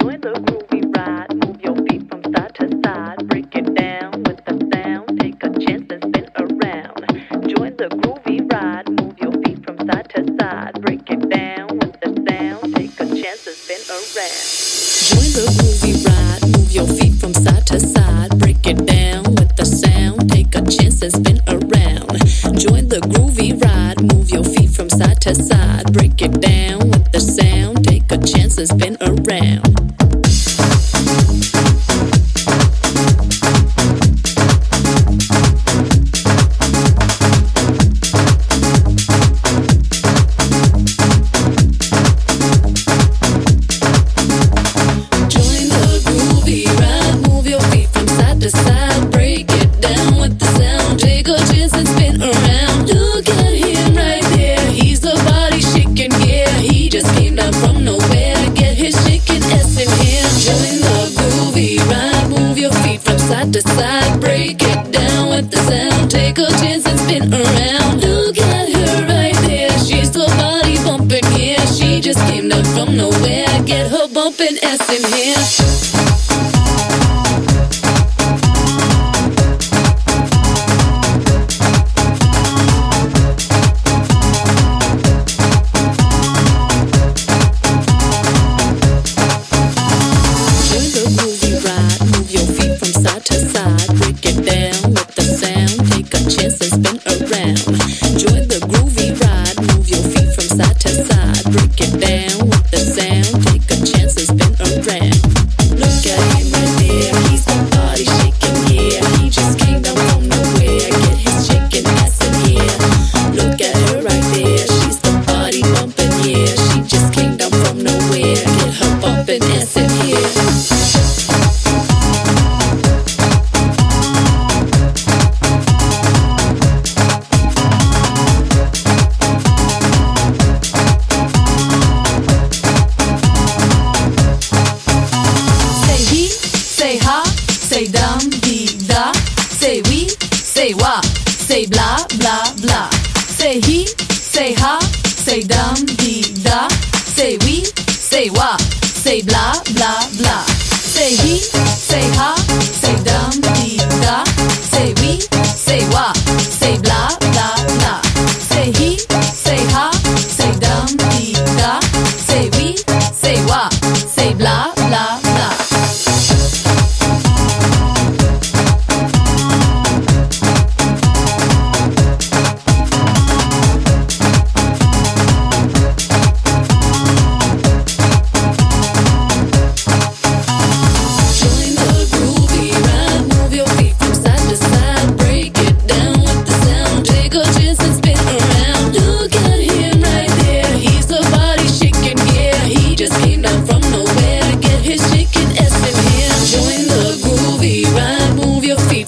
Join the groovy ride, move your feet from side to side, break it down with the sound, take a chance and spin around. Join the groovy ride, move your feet from side to side, break it down with the sound, take a chance and spin around. Join the groovy ride, move your feet from side to side, break it down with the sound, take a chance and spin around. Join the groovy ride, move your feet from side to side, break it down with the sound, take a chance and spin around. Side to side, break it down with the sound. Take a chance and spin around. Look at her right there, she's so body bumping, yeah. She just came down from nowhere. Get her bumping ass in here. Say dum dee da, say we, say wa, say blah blah blah. Say he, say ha, say dum dee da, say we, say wa, say blah blah blah. Say he, say ha, say dum dee da, say we, say wa, say blah blah blah. Say he, say ha, say dum dee da, say we, say wa, say blah blah blah.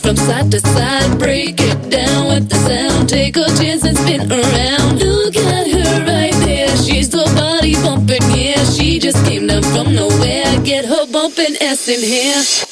From side to side, break it down with the sound. Take a chance and spin around. Look at her right there, she's the body bumping, yeah. She just came down from nowhere. Get her bumping ass in here.